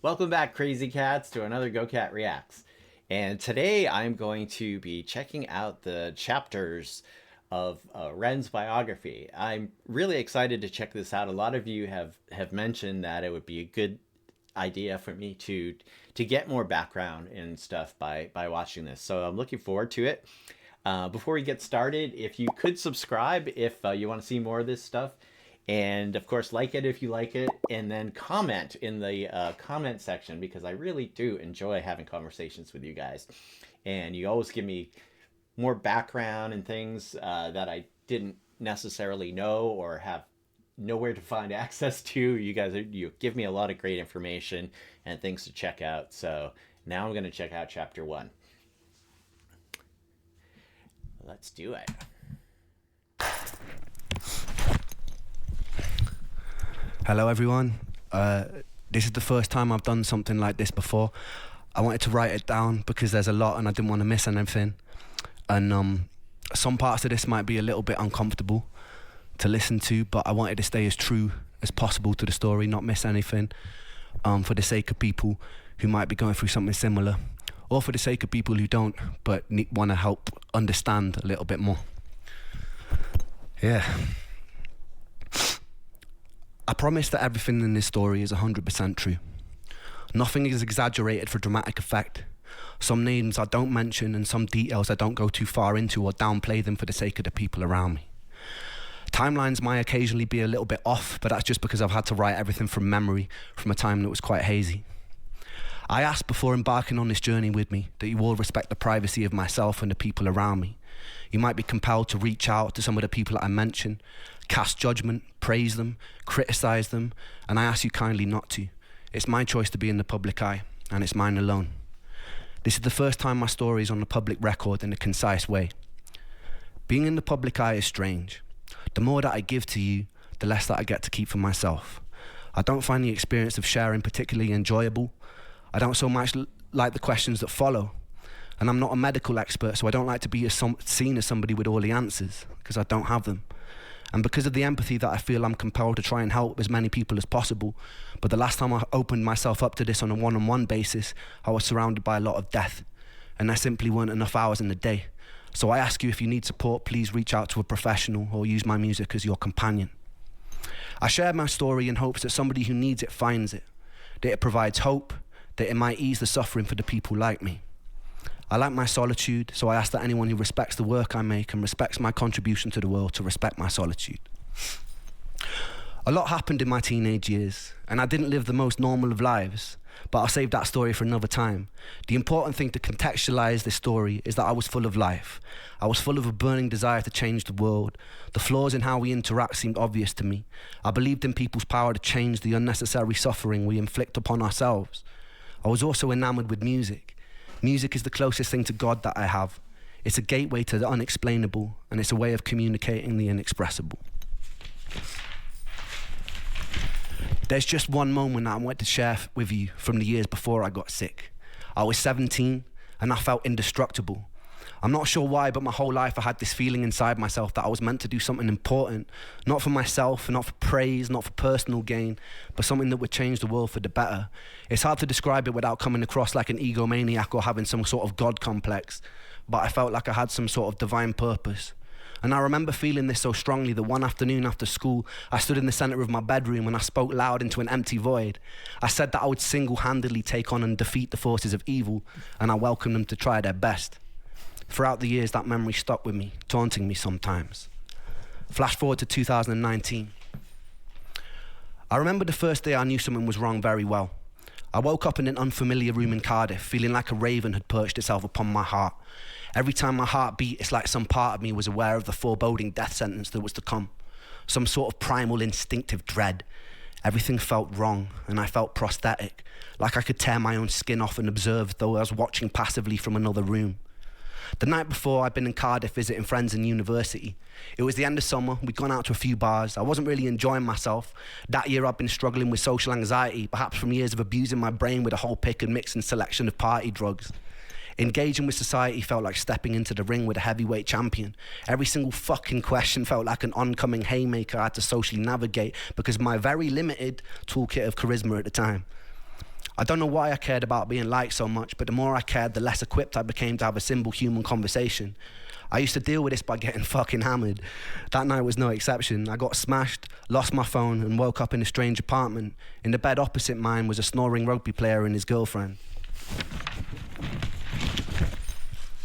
Welcome back, Crazy Cats, to another Go Cat Reacts. And today I'm going to be checking out the chapters of REN'S biography. I'm really excited to check this out. A lot of you have mentioned that it would be a good idea for me to get more background and stuff by watching this. So I'm looking forward to it. Before we get started, if you could subscribe if you want to see more of this stuff. And of course, like it if you like it, and then comment in the comment section, because I really do enjoy having conversations with you guys. And you always give me more background and things that I didn't necessarily know or have nowhere to find access to. You give me a lot of great information and things to check out. So now I'm going to check out chapter 1. Let's do it. Hello everyone, this is the first time I've done something like this before. I wanted to write it down because there's a lot and I didn't want to miss anything. And some parts of this might be a little bit uncomfortable to listen to, but I wanted to stay as true as possible to the story, not miss anything, for the sake of people who might be going through something similar, or for the sake of people who don't, but want to help understand a little bit more. Yeah. I promise that everything in this story is 100% true. Nothing is exaggerated for dramatic effect. Some names I don't mention and some details I don't go too far into or downplay them for the sake of the people around me. Timelines might occasionally be a little bit off, but that's just because I've had to write everything from memory from a time that was quite hazy. I asked before embarking on this journey with me that you all respect the privacy of myself and the people around me. You might be compelled to reach out to some of the people that I mention, cast judgment, praise them, criticize them, and I ask you kindly not to. It's my choice to be in the public eye, and it's mine alone. This is the first time my story is on the public record in a concise way. Being in the public eye is strange. The more that I give to you, the less that I get to keep for myself. I don't find the experience of sharing particularly enjoyable. I don't so much like the questions that follow. And I'm not a medical expert, so I don't like to be seen as somebody with all the answers, because I don't have them. And because of the empathy that I feel, I'm compelled to try and help as many people as possible. But the last time I opened myself up to this on a one-on-one basis, I was surrounded by a lot of death. And there simply weren't enough hours in the day. So I ask you, if you need support, please reach out to a professional or use my music as your companion. I share my story in hopes that somebody who needs it finds it, that it provides hope, that it might ease the suffering for the people like me. I like my solitude, so I ask that anyone who respects the work I make and respects my contribution to the world to respect my solitude. A lot happened in my teenage years, and I didn't live the most normal of lives, but I'll save that story for another time. The important thing to contextualize this story is that I was full of life. I was full of a burning desire to change the world. The flaws in how we interact seemed obvious to me. I believed in people's power to change the unnecessary suffering we inflict upon ourselves. I was also enamored with music. Music is the closest thing to God that I have. It's a gateway to the unexplainable, and it's a way of communicating the inexpressible. There's just one moment I want to share with you from the years before I got sick. I was 17, and I felt indestructible. I'm not sure why, but my whole life I had this feeling inside myself that I was meant to do something important, not for myself, not for praise, not for personal gain, but something that would change the world for the better. It's hard to describe it without coming across like an egomaniac or having some sort of God complex, but I felt like I had some sort of divine purpose. And I remember feeling this so strongly that one afternoon after school, I stood in the center of my bedroom and I spoke loud into an empty void. I said that I would single-handedly take on and defeat the forces of evil, and I welcomed them to try their best. Throughout the years, that memory stuck with me, taunting me sometimes. Flash forward to 2019. I remember the first day I knew something was wrong very well. I woke up in an unfamiliar room in Cardiff, feeling like a raven had perched itself upon my heart. Every time my heart beat, it's like some part of me was aware of the foreboding death sentence that was to come. Some sort of primal instinctive dread. Everything felt wrong, and I felt prosthetic, like I could tear my own skin off and observe, though I was watching passively from another room. The night before, I'd been in Cardiff visiting friends in university. It was the end of summer, we'd gone out to a few bars. I wasn't really enjoying myself. That year I'd been struggling with social anxiety, perhaps from years of abusing my brain with a whole pick and mix and selection of party drugs. Engaging with society felt like stepping into the ring with a heavyweight champion. Every single fucking question felt like an oncoming haymaker I had to socially navigate because of my very limited toolkit of charisma at the time. I don't know why I cared about being liked so much, but the more I cared, the less equipped I became to have a simple human conversation. I used to deal with this by getting fucking hammered. That night was no exception. I got smashed, lost my phone, and woke up in a strange apartment. In the bed opposite mine was a snoring rugby player and his girlfriend.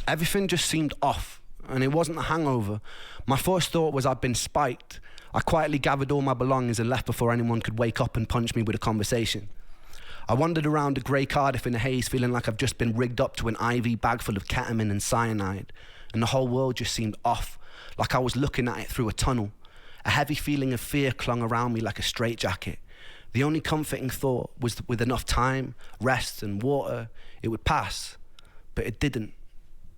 Everything just seemed off, and it wasn't a hangover. My first thought was I'd been spiked. I quietly gathered all my belongings and left before anyone could wake up and punch me with a conversation. I wandered around a grey Cardiff in a haze, feeling like I've just been rigged up to an IV bag full of ketamine and cyanide, and the whole world just seemed off, like I was looking at it through a tunnel. A heavy feeling of fear clung around me like a straitjacket. The only comforting thought was that with enough time, rest and water, it would pass. But it didn't.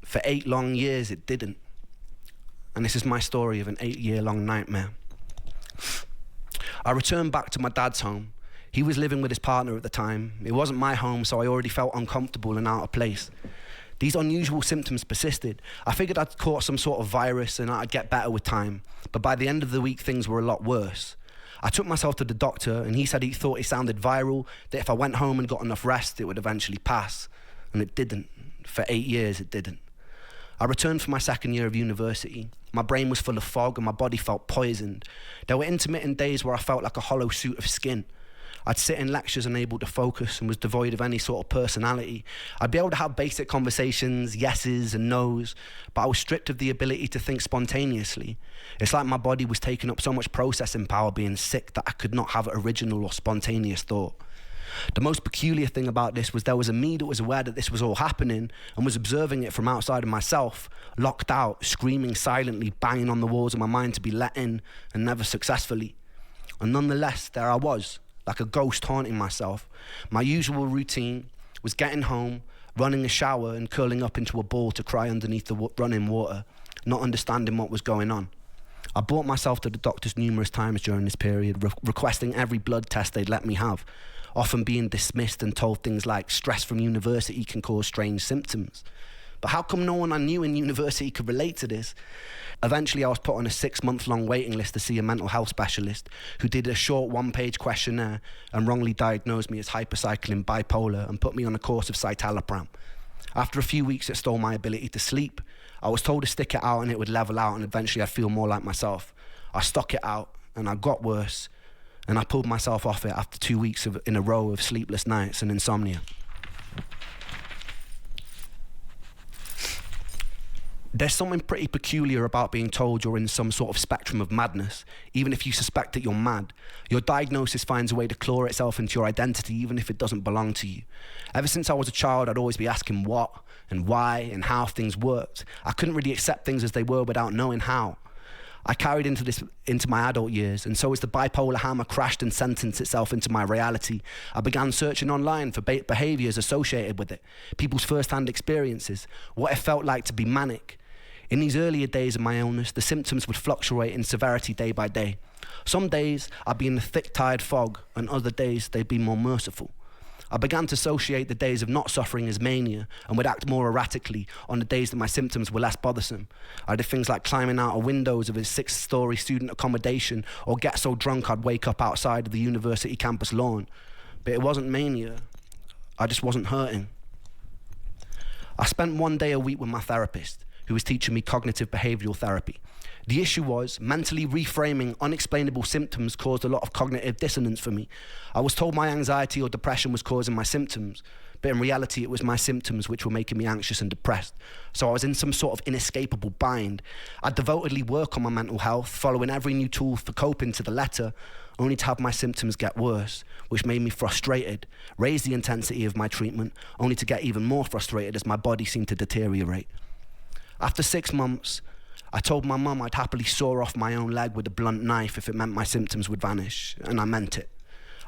For 8 long years, it didn't. And this is my story of an 8-year-long nightmare. I returned back to my dad's home. He was living with his partner at the time. It wasn't my home, so I already felt uncomfortable and out of place. These unusual symptoms persisted. I figured I'd caught some sort of virus and I'd get better with time. But by the end of the week, things were a lot worse. I took myself to the doctor and he said he thought it sounded viral, that if I went home and got enough rest, it would eventually pass. And it didn't. For 8 years, it didn't. I returned for my second year of university. My brain was full of fog and my body felt poisoned. There were intermittent days where I felt like a hollow suit of skin. I'd sit in lectures unable to focus and was devoid of any sort of personality. I'd be able to have basic conversations, yeses and nos, but I was stripped of the ability to think spontaneously. It's like my body was taking up so much processing power being sick that I could not have original or spontaneous thought. The most peculiar thing about this was there was a me that was aware that this was all happening and was observing it from outside of myself, locked out, screaming silently, banging on the walls of my mind to be let in, and never successfully. And nonetheless, there I was, like a ghost haunting myself. My usual routine was getting home, running a shower and curling up into a ball to cry underneath the running water, not understanding what was going on. I brought myself to the doctors numerous times during this period, requesting every blood test they'd let me have, often being dismissed and told things like stress from university can cause strange symptoms. But how come no one I knew in university could relate to this? Eventually, I was put on a 6-month-long waiting list to see a mental health specialist who did a short 1-page questionnaire and wrongly diagnosed me as hypercycling bipolar and put me on a course of citalopram. After a few weeks, it stole my ability to sleep. I was told to stick it out and it would level out and eventually I'd feel more like myself. I stuck it out and I got worse, and I pulled myself off it after 2 weeks in a row of sleepless nights and insomnia. There's something pretty peculiar about being told you're in some sort of spectrum of madness, even if you suspect that you're mad. Your diagnosis finds a way to claw itself into your identity, even if it doesn't belong to you. Ever since I was a child, I'd always be asking what and why and how things worked. I couldn't really accept things as they were without knowing how. I carried into my adult years, and so as the bipolar hammer crashed and sentenced itself into my reality, I began searching online for behaviours associated with it, people's first-hand experiences, what it felt like to be manic. In these earlier days of my illness, the symptoms would fluctuate in severity day by day. Some days I'd be in a thick, tired fog, and other days they'd be more merciful. I began to associate the days of not suffering as mania and would act more erratically on the days that my symptoms were less bothersome. I did things like climbing out of windows of a 6-story student accommodation or get so drunk I'd wake up outside of the university campus lawn. But it wasn't mania. I just wasn't hurting. I spent 1 day a week with my therapist, who was teaching me cognitive behavioural therapy. The issue was, mentally reframing unexplainable symptoms caused a lot of cognitive dissonance for me. I was told my anxiety or depression was causing my symptoms, but in reality it was my symptoms which were making me anxious and depressed. So I was in some sort of inescapable bind. I'd devotedly work on my mental health, following every new tool for coping to the letter, only to have my symptoms get worse, which made me frustrated, raise the intensity of my treatment, only to get even more frustrated as my body seemed to deteriorate. After 6 months, I told my mum I'd happily saw off my own leg with a blunt knife if it meant my symptoms would vanish, and I meant it.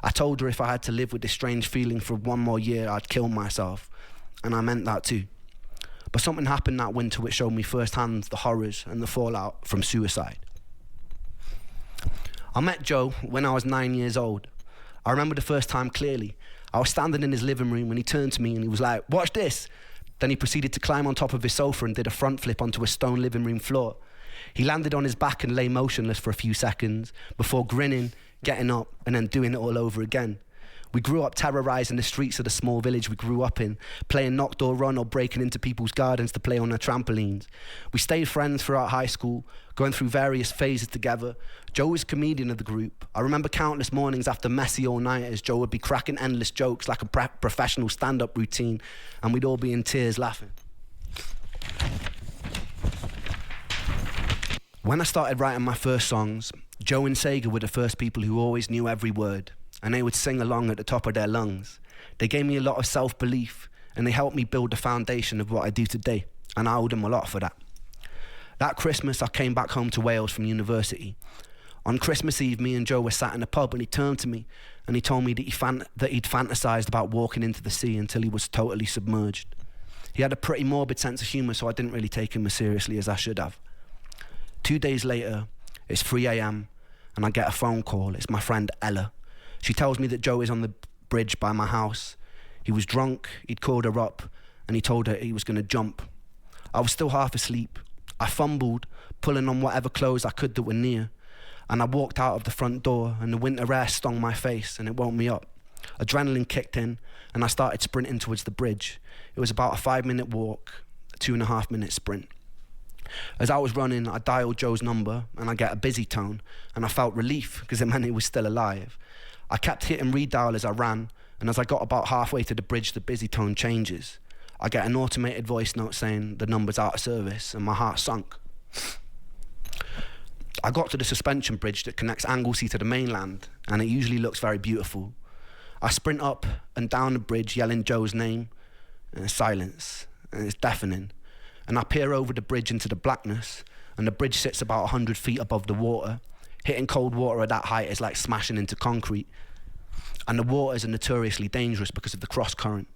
I told her if I had to live with this strange feeling for 1 more year, I'd kill myself, and I meant that too. But something happened that winter which showed me firsthand the horrors and the fallout from suicide. I met Joe when I was 9 years old. I remember the first time clearly. I was standing in his living room when he turned to me and he was like, "Watch this." Then he proceeded to climb on top of his sofa and did a front flip onto a stone living room floor. He landed on his back and lay motionless for a few seconds before grinning, getting up, and then doing it all over again. We grew up terrorising the streets of the small village we grew up in, playing knock door run or breaking into people's gardens to play on their trampolines. We stayed friends throughout high school, going through various phases together. Joe was comedian of the group. I remember countless mornings after messy all-nighters, Joe would be cracking endless jokes like a professional stand-up routine, and we'd all be in tears laughing. When I started writing my first songs, Joe and Sega were the first people who always knew every word, and they would sing along at the top of their lungs. They gave me a lot of self-belief, and they helped me build the foundation of what I do today, and I owe them a lot for that. That Christmas, I came back home to Wales from university. On Christmas Eve, me and Joe were sat in a pub, and he turned to me, and he told me that he'd fantasized about walking into the sea until he was totally submerged. He had a pretty morbid sense of humor, so I didn't really take him as seriously as I should have. 2 days later, it's 3 a.m, and I get a phone call. It's my friend Ella. She tells me that Joe is on the bridge by my house. He was drunk, he'd called her up, and he told her he was going to jump. I was still half asleep. I fumbled, pulling on whatever clothes I could that were near, and I walked out of the front door, and the winter air stung my face, and it woke me up. Adrenaline kicked in, and I started sprinting towards the bridge. It was about a 5-minute walk, a 2.5-minute sprint. As I was running, I dialed Joe's number, and I get a busy tone, and I felt relief because it meant he was still alive. I kept hitting redial as I ran, and as I got about halfway to the bridge, the busy tone changes. I get an automated voice note saying the number's out of service, and my heart sunk. I got to the suspension bridge that connects Anglesey to the mainland, and it usually looks very beautiful. I sprint up and down the bridge yelling Joe's name, and there's silence, and it's deafening. And I peer over the bridge into the blackness, and the bridge sits about 100 feet above the water. Hitting cold water at that height is like smashing into concrete. And the waters are notoriously dangerous because of the cross current.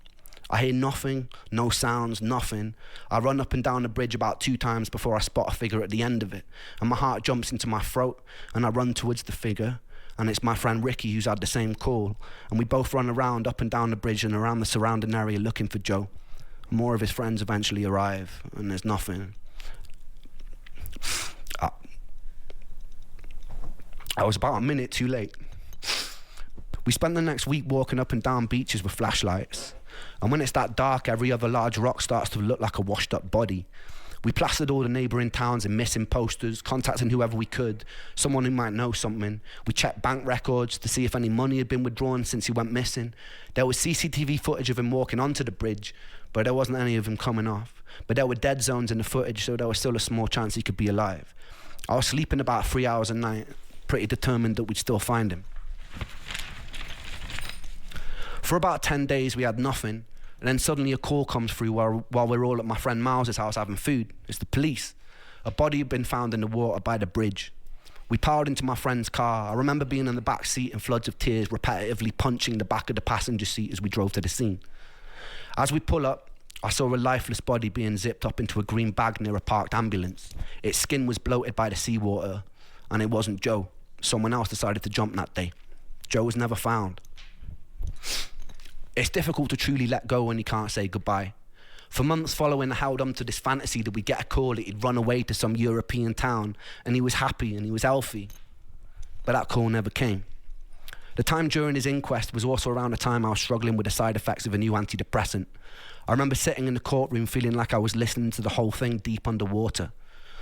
I hear nothing, no sounds, nothing. I run up and down the bridge about 2 times before I spot a figure at the end of it, and my heart jumps into my throat, and I run towards the figure, and it's my friend Ricky who's had the same call, and we both run around up and down the bridge and around the surrounding area looking for Joe. More of his friends eventually arrive, and there's nothing. I was about a minute too late. We spent the next week walking up and down beaches with flashlights, and when it's that dark, every other large rock starts to look like a washed up body. We plastered all the neighbouring towns in missing posters, contacting whoever we could, someone who might know something. We checked bank records to see if any money had been withdrawn since he went missing. There was CCTV footage of him walking onto the bridge, but there wasn't any of him coming off. But there were dead zones in the footage, so there was still a small chance he could be alive. I was sleeping about 3 hours a night, pretty determined that we'd still find him. For about 10 days we had nothing, and then suddenly a call comes through while we're all at my friend Miles's house having food. It's the police. A body had been found in the water by the bridge. We piled into my friend's car. I remember being in the back seat in floods of tears, repetitively punching the back of the passenger seat as we drove to the scene. As we pull up, I saw a lifeless body being zipped up into a green bag near a parked ambulance. Its skin was bloated by the seawater, and it wasn't Joe. Someone else decided to jump that day. Joe was never found. It's difficult to truly let go when you can't say goodbye. For months following, I held on to this fantasy that we'd get a call that he'd run away to some European town, and he was happy and he was healthy. But that call never came. The time during his inquest was also around the time I was struggling with the side effects of a new antidepressant. I remember sitting in the courtroom feeling like I was listening to the whole thing deep underwater.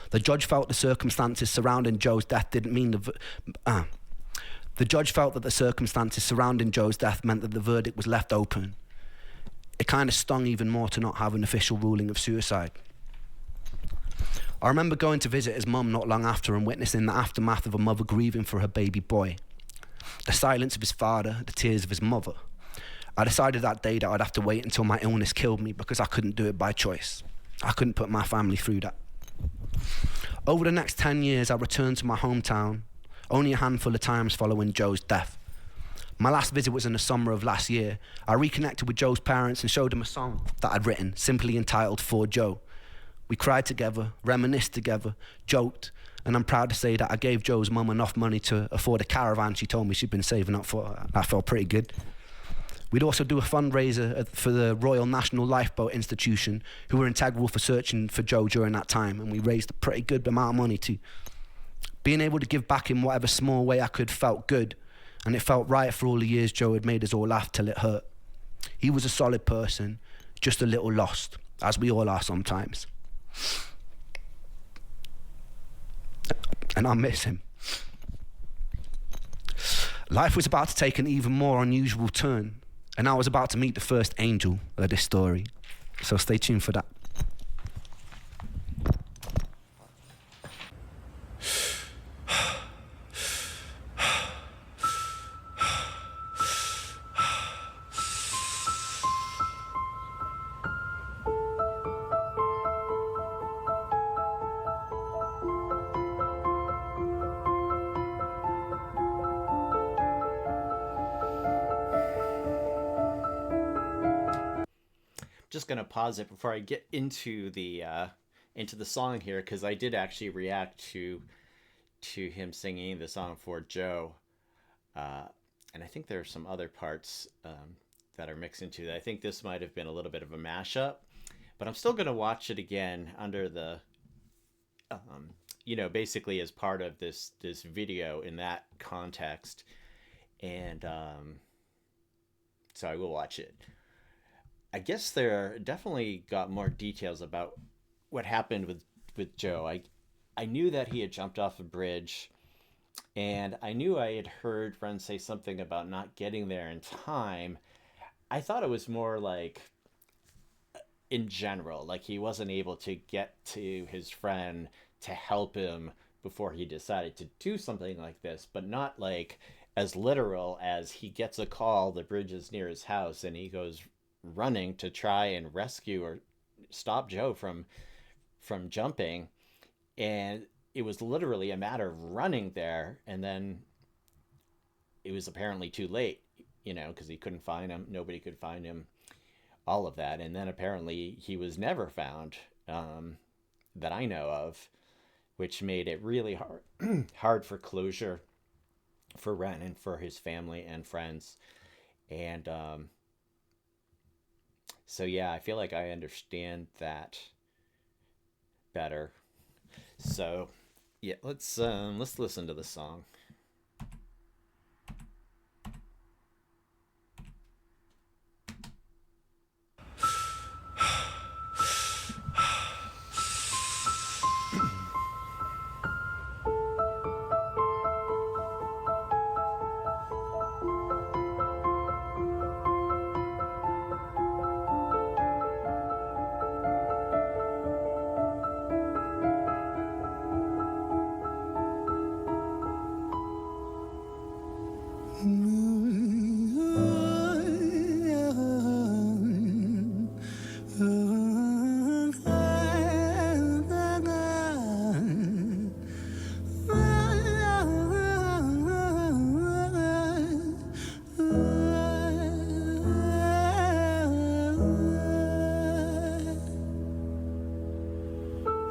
The judge felt the circumstances surrounding Joe's death didn't mean The judge felt that the circumstances surrounding Joe's death meant that the verdict was left open. It kind of stung even more to not have an official ruling of suicide. I remember going to visit his mum not long after and witnessing the aftermath of a mother grieving for her baby boy. The silence of his father, the tears of his mother. I decided that day that I'd have to wait until my illness killed me because I couldn't do it by choice. I couldn't put my family through that. Over the next 10 years, I returned to my hometown, only a handful of times following Joe's death. My last visit was in the summer of last year. I reconnected with Joe's parents and showed them a song that I'd written, simply entitled For Joe. We cried together, reminisced together, joked, and I'm proud to say that I gave Joe's mum enough money to afford a caravan she told me she'd been saving up for. That felt pretty good. We'd also do a fundraiser for the Royal National Lifeboat Institution, who were integral for searching for Joe during that time, and we raised a pretty good amount of money too. Being able to give back in whatever small way I could felt good, and it felt right for all the years Joe had made us all laugh till it hurt. He was a solid person, just a little lost, as we all are sometimes. And I miss him. Life was about to take an even more unusual turn, and I was about to meet the first angel of this story. So stay tuned for that. Just gonna pause it before I get into the song here, because I did actually react to him singing the song for Joe, and I think there are some other parts that are mixed into that. I think this might have been a little bit of a mashup, but I'm still gonna watch it again under the, basically as part of this video in that context, and so I will watch it. I guess there definitely got more details about what happened with Joe. I knew that he had jumped off a bridge, and I knew I had heard Ren say something about not getting there in time. I thought it was more like in general, like he wasn't able to get to his friend to help him before he decided to do something like this, but not like as literal as he gets a call, the bridge is near his house, and he goes running to try and rescue or stop Joe from jumping, and it was literally a matter of running there, and then it was apparently too late, because he couldn't find him, nobody could find him, all of that, and then apparently he was never found, that I know of, which made it really hard for closure for Ren and for his family and friends, and so yeah, I feel like I understand that better. So yeah, let's listen to the song.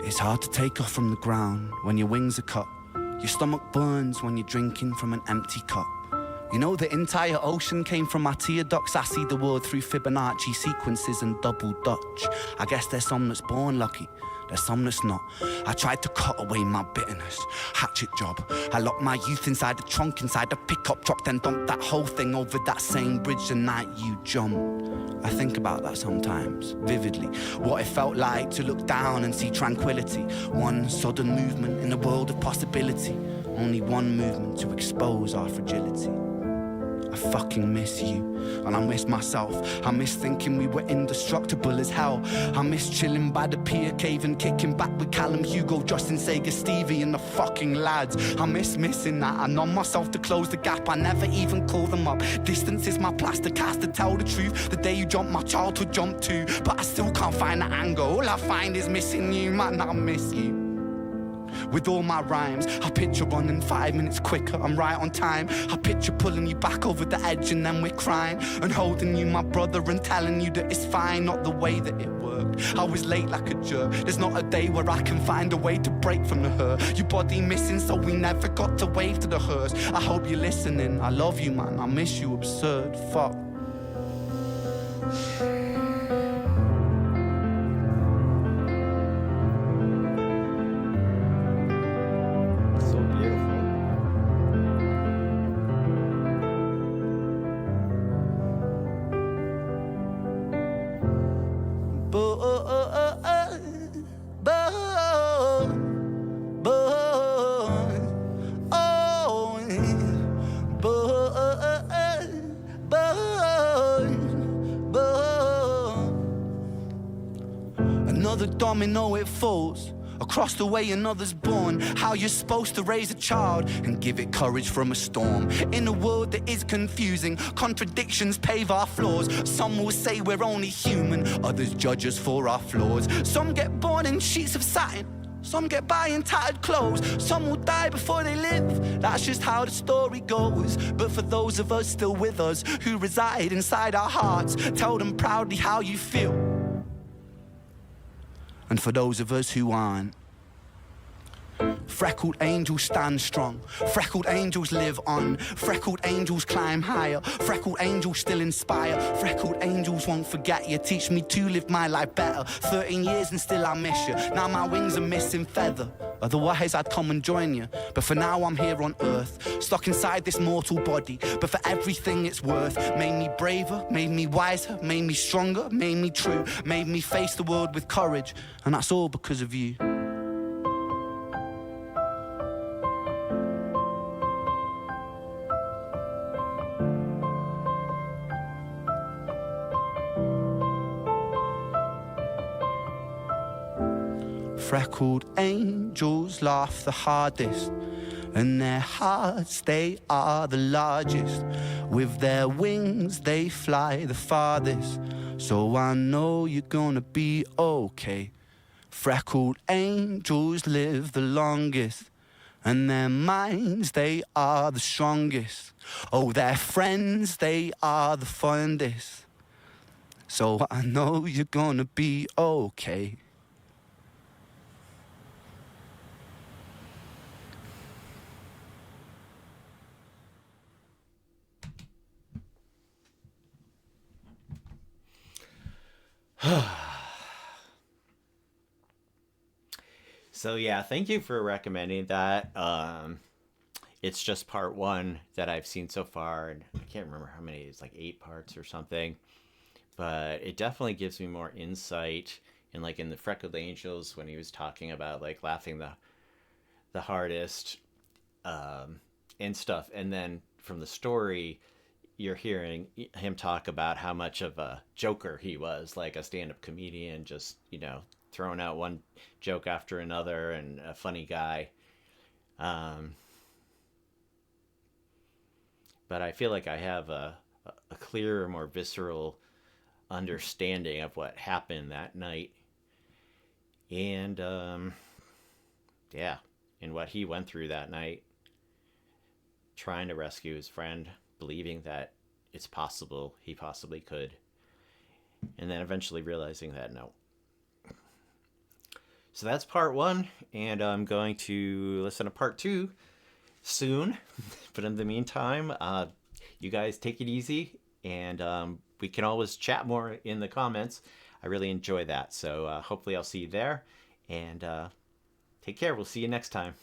It's hard to take off from the ground when your wings are cut. Your stomach burns when you're drinking from an empty cup. You know the entire ocean came from my tear ducts. I see the world through Fibonacci sequences and double Dutch. I guess there's some that's born lucky, there's some that's not. I tried to cut away my bitterness, hatchet job. I locked my youth inside the trunk, inside the pickup truck, then dumped that whole thing over that same bridge the night you jumped. I think about that sometimes, vividly. What it felt like to look down and see tranquility. One sudden movement in a world of possibility. Only one movement to expose our fragility. I fucking miss you, and I miss myself. I miss thinking we were indestructible as hell. I miss chilling by the pier cave and kicking back with Callum, Hugo, Justin, Sega, Stevie and the fucking lads. I miss missing that. I numb myself to close the gap. I never even call them up. Distance is my plaster cast, to tell the truth. The day you jumped, my childhood jumped too. But I still can't find the angle. All I find is missing you, man, I miss you. With all my rhymes, I picture running 5 minutes quicker, I'm right on time. I picture pulling you back over the edge and then we're crying, and holding you, my brother, and telling you that it's fine, not the way that it worked. I was late like a jerk, there's not a day where I can find a way to break from the hurt. Your body missing, so we never got to wave to the hearse. I hope you're listening, I love you, man, I miss you, absurd, fuck. another domino it falls. Across the way another's born. How you're supposed to raise a child and give it courage from a storm. In a world that is confusing, contradictions pave our flaws. Some will say we're only human, others judge us for our flaws. Some get born in sheets of satin, some get by in tattered clothes. Some will die before they live, that's just how the story goes. But for those of us still with us, who reside inside our hearts, tell them proudly how you feel. And for those of us who aren't, freckled angels stand strong, freckled angels live on, freckled angels climb higher, freckled angels still inspire, freckled angels won't forget you, teach me to live my life better. 13 years and still I miss you, now my wings are missing feather. Otherwise I'd come and join you, but for now I'm here on earth, stuck inside this mortal body. But for everything it's worth, made me braver, made me wiser, made me stronger, made me true, made me face the world with courage, and that's all because of you. Freckled angels laugh the hardest, and their hearts, they are the largest. With their wings, they fly the farthest. So I know you're gonna be okay. Freckled angels live the longest, and their minds, they are the strongest. Oh, their friends, they are the fondest. So I know you're gonna be okay. So yeah, thank you for recommending that. It's just part one that I've seen so far, and I can't remember how many. It's like 8 parts or something. But it definitely gives me more insight. And like in the Freckled Angels, when he was talking about like laughing the hardest, and stuff, and then from the story, you're hearing him talk about how much of a joker he was, like a stand-up comedian, just throwing out one joke after another, and a funny guy. Um, but I feel like I have a clearer, more visceral understanding of what happened that night, and yeah, and what he went through that night, trying to rescue his friend, believing that it's possible he possibly could, and then eventually realizing that no. So that's part one, and I'm going to listen to part two soon. But in the meantime, you guys take it easy, and we can always chat more in the comments. I really enjoy that. So hopefully I'll see you there, and take care. We'll see you next time.